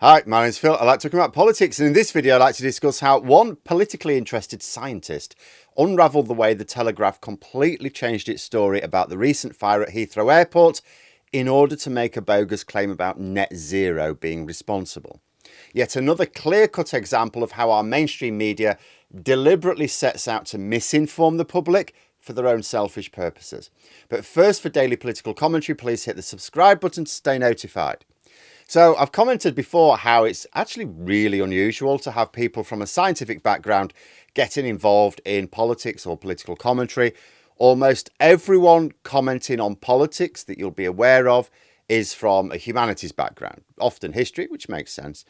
Hi, my name's Phil. I like talking about politics, and in this video I'd like to discuss how one politically interested scientist unravelled the way the Telegraph completely changed its story about the recent fire at Heathrow Airport in order to make a bogus claim about net zero being responsible. Yet another clear-cut example of how our mainstream media deliberately sets out to misinform the public for their own selfish purposes. But first, for daily political commentary, please hit the subscribe button to stay notified. So I've commented before how it's actually really unusual to have people from a scientific background getting involved in politics or political commentary. Almost everyone commenting on politics that you'll be aware of is from a humanities background, often history, which makes sense.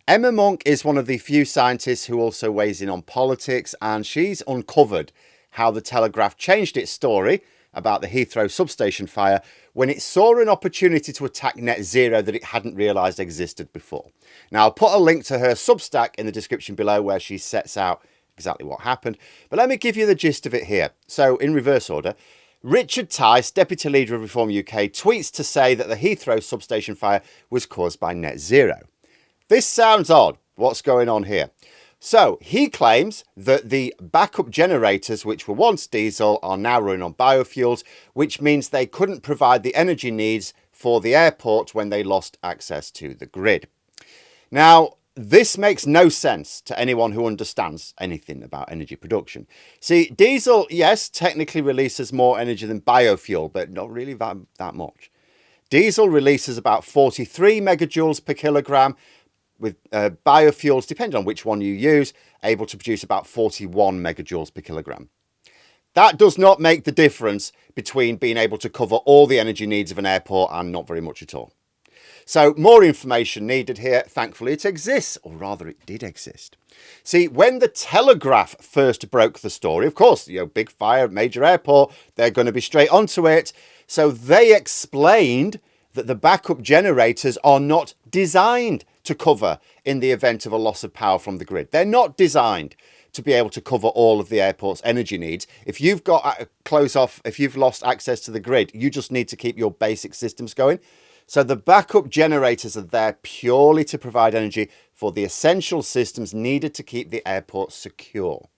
Emma Monk is one of the few scientists who also weighs in on politics, and she's uncovered how the Telegraph changed its story about the Heathrow substation fire when it saw an opportunity to attack net zero that it hadn't realised existed before. Now, I'll put a link to her Substack in the description below where she sets out exactly what happened, but let me give you the gist of it here. So, in reverse order, Richard Tice, Deputy Leader of Reform UK, tweets to say that the Heathrow substation fire was caused by net zero. This sounds odd. What's going on here? So he claims that the backup generators, which were once diesel, are now running on biofuels, which means they couldn't provide the energy needs for the airport when they lost access to the grid. Now, this makes no sense to anyone who understands anything about energy production. See, diesel, yes, technically releases more energy than biofuel, but not really that much. Diesel releases about 43 megajoules per kilogram, with biofuels, depending on which one you use, able to produce about 41 megajoules per kilogram. That does not make the difference between being able to cover all the energy needs of an airport and not very much at all. So more information needed here. Thankfully it exists, or rather it did exist. See, when the Telegraph first broke the story, of course, big fire, major airport, they're going to be straight onto it. So they explained that the backup generators are not designed to cover in the event of a loss of power from the grid. They're not designed to be able to cover all of the airport's energy needs. If you've got if you've lost access to the grid, you just need to keep your basic systems going. So the backup generators are there purely to provide energy for the essential systems needed to keep the airport secure.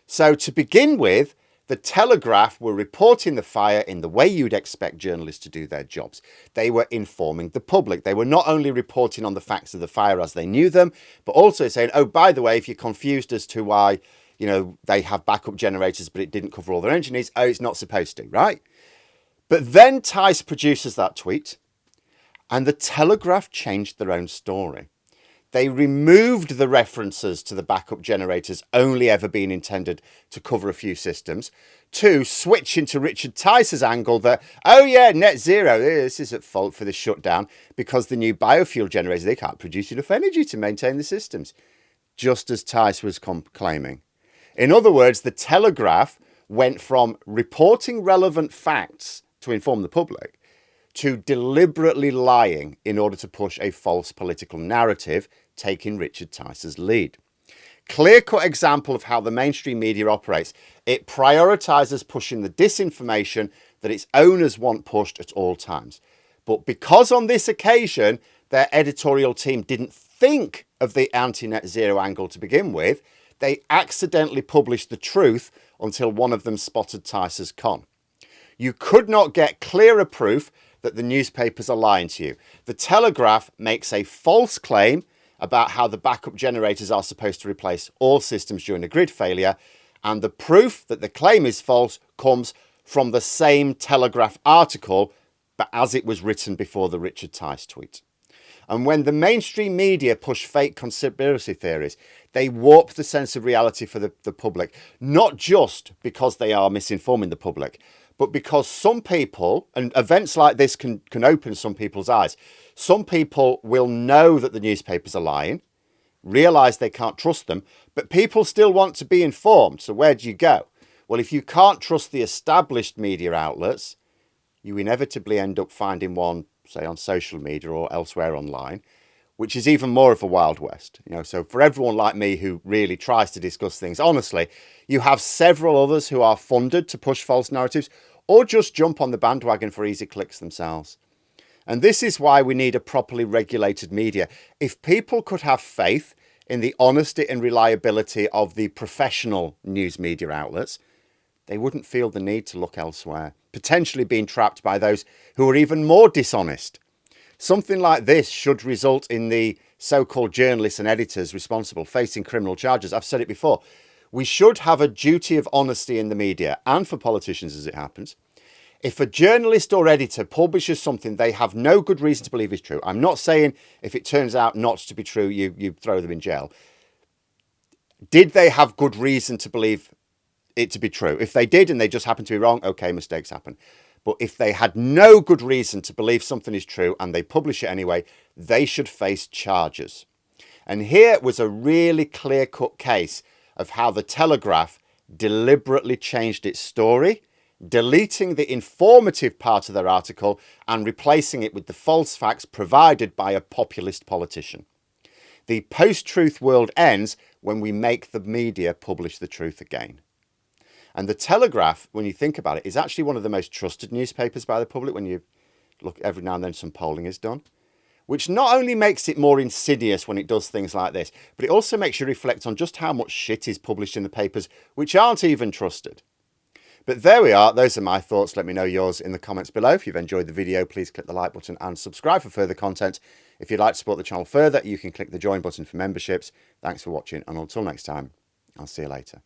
So to begin with, the Telegraph were reporting the fire in the way you'd expect journalists to do their jobs. They were informing the public. They were not only reporting on the facts of the fire as they knew them, but also saying, oh, by the way, if you're confused as to why, they have backup generators, but it didn't cover all their engine needs, oh, it's not supposed to, right? But then Tice produces that tweet, and the Telegraph changed their own story. They removed the references to the backup generators only ever being intended to cover a few systems, to switch into Richard Tice's angle that, oh yeah, net zero, this is at fault for the shutdown because the new biofuel generators, they can't produce enough energy to maintain the systems, just as Tice was claiming. In other words, the Telegraph went from reporting relevant facts to inform the public to deliberately lying in order to push a false political narrative, taking Richard Tice's lead. Clear-cut example of how the mainstream media operates. It prioritises pushing the disinformation that its owners want pushed at all times. But because on this occasion, their editorial team didn't think of the anti-net zero angle to begin with, they accidentally published the truth until one of them spotted Tice's con. You could not get clearer proof that the newspapers are lying to you. The Telegraph makes a false claim about how the backup generators are supposed to replace all systems during a grid failure, and the proof that the claim is false comes from the same Telegraph article, but as it was written before the Richard Tice tweet. And when the mainstream media push fake conspiracy theories, they warp the sense of reality for the public, not just because they are misinforming the public, but because some people, and events like this can open some people's eyes, some people will know that the newspapers are lying, realise they can't trust them, but people still want to be informed. So where do you go? Well, if you can't trust the established media outlets, you inevitably end up finding one, say, on social media or elsewhere online, which is even more of a Wild West. So for everyone like me who really tries to discuss things honestly, you have several others who are funded to push false narratives or just jump on the bandwagon for easy clicks themselves. And this is why we need a properly regulated media. If people could have faith in the honesty and reliability of the professional news media outlets, they wouldn't feel the need to look elsewhere, potentially being trapped by those who are even more dishonest. Something like this should result in the so-called journalists and editors responsible facing criminal charges. I've said it before. We should have a duty of honesty in the media, and for politicians as it happens. If a journalist or editor publishes something they have no good reason to believe is true, I'm not saying if it turns out not to be true, you throw them in jail. Did they have good reason to believe it to be true? If they did and they just happened to be wrong, okay, mistakes happen. But if they had no good reason to believe something is true and they publish it anyway, they should face charges. And here was a really clear-cut case of how the Telegraph deliberately changed its story, deleting the informative part of their article and replacing it with the false facts provided by a populist politician. The post-truth world ends when we make the media publish the truth again. And the Telegraph, when you think about it, is actually one of the most trusted newspapers by the public. When you look, every now and then some polling is done, which not only makes it more insidious when it does things like this, but it also makes you reflect on just how much shit is published in the papers, which aren't even trusted. But there we are. Those are my thoughts. Let me know yours in the comments below. If you've enjoyed the video, please click the like button and subscribe for further content. If you'd like to support the channel further, you can click the join button for memberships. Thanks for watching, and until next time, I'll see you later.